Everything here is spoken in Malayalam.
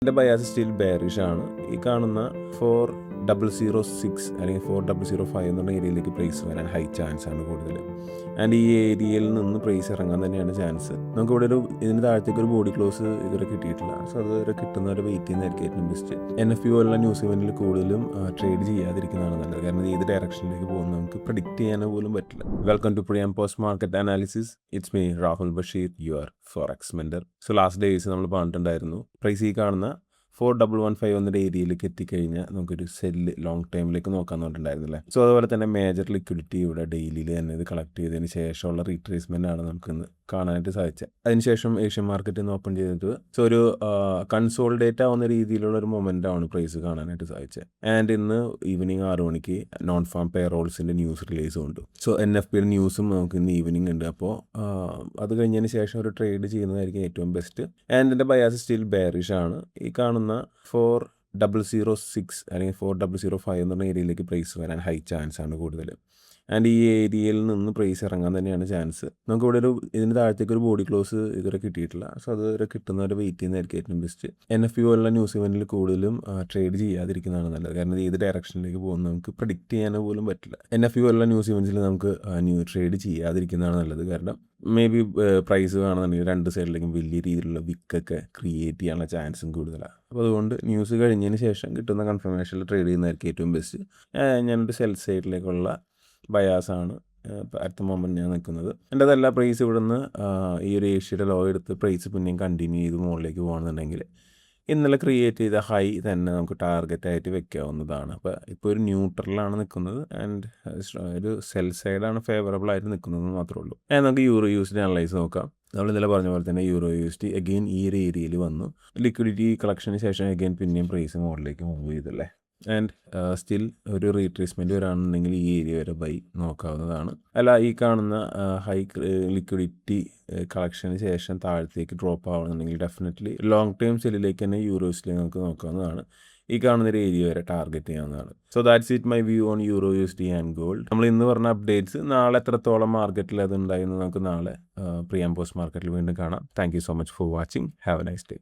എൻ്റെ ബയാസ് സ്റ്റിൽ ബെയറിഷ് ആണ്. ഈ കാണുന്ന 4006 അല്ലെങ്കിൽ 4005 എന്നുള്ള ഏരിയയിലേക്ക് പ്രൈസ് വരാൻ ഹൈ ചാൻസ് ആണ് കൂടുതൽ. ആൻഡ് ഈ ഏരിയയിൽ നിന്ന് പ്രൈസ് ഇറങ്ങാൻ തന്നെയാണ് ചാൻസ്. നമുക്കിവിടെ ഇതിന് താഴത്തേക്ക് ഒരു ബോഡി ക്ലോസ് ഇതുവരെ കിട്ടിയിട്ടില്ല. സോ അതുവരെ കിട്ടുന്നവരെ വെയിറ്റ് ചെയ്യുന്നതായിരിക്കും ഏറ്റവും ബെസ്റ്റ്. NFU പോലുള്ള ന്യൂസ് ഇവൻറ്റിൽ കൂടുതലും ട്രേഡ് ചെയ്യാതിരിക്കുന്നതാണ് നല്ലത്. കാരണം ഏത് ഡയറക്ഷനിലേക്ക് പോകുന്നത് നമുക്ക് പ്രിഡിക്റ്റ് ചെയ്യാൻ പോലും പറ്റില്ല. വെൽക്കം ടു പ്രിയം post market analysis. It's me Rahul Basheer, your forex mentor. So last days നമ്മൾ പറഞ്ഞിട്ടുണ്ടായിരുന്നു, പ്രൈസ് ഈ കാണുന്ന 4115 എന്നൊരു ഏരിയയിലേക്ക് എത്തിക്കഴിഞ്ഞാൽ നമുക്കൊരു സെല്ല് ലോങ് ടൈമിലേക്ക് നോക്കാമെന്ന് പറഞ്ഞിട്ടുണ്ടായിരുന്നില്ലേ. സോ അതുപോലെ തന്നെ മേജർ ലിക്വിഡിറ്റി ഇവിടെ ഡെയിലിയിൽ തന്നെ ഇത് കളക്ട് ചെയ്തതിന് ശേഷമുള്ള റീട്രേസ്മെൻ്റ് ആണ് നമുക്കിന്ന് കാണാനായിട്ട് സാധിച്ചത്. അതിനുശേഷം ഏഷ്യൻ മാർക്കറ്റ് ഇന്ന് ഓപ്പൺ ചെയ്തിട്ട് സോ ഒരു കൺസോൾഡേറ്റ് ആവുന്ന രീതിയിലുള്ള ഒരു മൊമെൻ്റാണ് പ്രൈസ് കാണാനായിട്ട് സാധിച്ചത്. ആൻഡ് ഇന്ന് ഈവനിങ് 6 മണിക്ക് നോൺ ഫാം പേറോൾസിൻ്റെ ന്യൂസ് റിലീസും ഉണ്ട്. സോ NFPയുടെ ന്യൂസും നമുക്ക് ഇന്ന് ഈവനിങ് ഉണ്ട്. അപ്പോൾ അത് കഴിഞ്ഞതിന് ശേഷം ഒരു ട്രേഡ് ചെയ്യുന്നതായിരിക്കും ഏറ്റവും ബെസ്റ്റ്. ആൻഡ് എൻ്റെ ബയാസ് സ്റ്റിൽ ബെയറിഷ് ആണ്. ഈ കാണുന്ന 4006 അല്ലെങ്കിൽ 4005 എന്നുള്ള ഏരിയയിലേക്ക് പ്രൈസ് വരാൻ ഹൈ ചാൻസ് ആണ് കൂടുതൽ. ആൻഡ് ഈ ഏരിയയിൽ നിന്ന് പ്രൈസ് ഇറങ്ങാൻ തന്നെയാണ് ചാൻസ്. നമുക്കിവിടെ ഇതിന് താഴത്തേക്ക് ഒരു ബോഡി ക്ലോസ് ഇതുവരെ കിട്ടിയിട്ടില്ല. സോ അതുവരെ കിട്ടുന്നവരെ വെയിറ്റ് ചെയ്യുന്നതായിരിക്കും ഏറ്റവും ബെസ്റ്റ്. NFU പോലുള്ള ന്യൂസ് ഇവൻറ്റിൽ കൂടുതലും ട്രേഡ് ചെയ്യാതിരിക്കുന്നതാണ് നല്ലത്. കാരണം ഏത് ഡയറക്ഷനിലേക്ക് പോകുന്നത് നമുക്ക് പ്രിഡിക്റ്റ് ചെയ്യാൻ പോലും പറ്റില്ല. NFU പോലുള്ള ന്യൂസ് ഇവൻറ്റ്സിൽ നമുക്ക് ട്രേഡ് ചെയ്യാതിരിക്കുന്നതാണ് നല്ലത്. കാരണം മേ ബി പ്രൈസ് വേണമെന്നുണ്ടെങ്കിൽ രണ്ട് സൈഡിലേക്കും വലിയ രീതിയിലുള്ള വിക്കൊക്കെ ക്രിയേറ്റ് ചെയ്യാനുള്ള ചാൻസും കൂടുതലാണ്. അപ്പോൾ അതുകൊണ്ട് ന്യൂസ് കഴിഞ്ഞതിന് ശേഷം കിട്ടുന്ന കൺഫർമേഷനിൽ ട്രേഡ് ചെയ്യുന്നതായിരിക്കും ഏറ്റവും ബെസ്റ്റ്. ഞാനൊരു സെൽ സൈഡിലേക്കുള്ള ബയാസാണ് അടുത്ത മൊമെൻറ്റ് ഞാൻ നിൽക്കുന്നത്. എൻ്റെ അതല്ല, പ്രൈസ് ഇവിടുന്ന് ഈ ഒരു ഏഷ്യയുടെ ലോ എടുത്ത് പ്രൈസ് പിന്നെയും കണ്ടിന്യൂ ചെയ്ത് മുകളിലേക്ക് പോകുകയാണെന്നുണ്ടെങ്കിൽ ഇന്നലെ ക്രിയേറ്റ് ചെയ്ത ഹൈ തന്നെ നമുക്ക് ടാർഗറ്റായിട്ട് വെക്കാവുന്നതാണ്. അപ്പോൾ ഇപ്പോൾ ഒരു ന്യൂട്രലാണ് നിൽക്കുന്നത്. ആൻഡ് ഒരു സെൽ സൈഡാണ് ഫേവറബിൾ ആയിട്ട് നിൽക്കുന്നതെന്ന് മാത്രമേ ഉള്ളൂ. നമുക്ക് യൂറോ USD അനലൈസ് നോക്കാം. നമ്മൾ ഇന്നലെ പറഞ്ഞ പോലെ തന്നെ യൂറോ USD അഗെയിൻ ഈ ഒരു ഏരിയയിൽ വന്നു. ലിക്വിഡിറ്റി കളക്ഷന് ശേഷം അഗെയിൻ പിന്നെയും പ്രൈസ് മുകളിലേക്ക് മൂവ് ചെയ്തല്ലേ. ആൻഡ് സ്റ്റിൽ ഒരു റീട്രേസ്മെൻറ്റ് വരാണെന്നുണ്ടെങ്കിൽ ഈ ഏരിയ വരെ ബൈ നോക്കാവുന്നതാണ്. അല്ല, ഈ കാണുന്ന ഹൈ ലിക്വിഡിറ്റി കളക്ഷന് ശേഷം താഴത്തേക്ക് ഡ്രോപ്പ് ആവുകയാണെന്നുണ്ടെങ്കിൽ ഡെഫിനറ്റ്ലി ലോങ് ടേം സെല്ലിലേക്ക് തന്നെ യൂറോസിലേക്ക് നമുക്ക് നോക്കാവുന്നതാണ്. ഈ കാണുന്ന ഒരു ഏരിയ വരെ ടാർഗറ്റ് ചെയ്യാവുന്നതാണ്. So that's it my view on euro USD and gold. നമ്മൾ ഇന്ന് പറഞ്ഞ അപ്ഡേറ്റ്സ് നാളെ എത്രത്തോളം മാർക്കറ്റിൽ അത് ഉണ്ടായിരുന്നു നമുക്ക് നാളെ പ്രിയം പോസ്റ്റ് മാർക്കറ്റിൽ വീണ്ടും കാണാം. Thank you so much for watching. Have A nice day.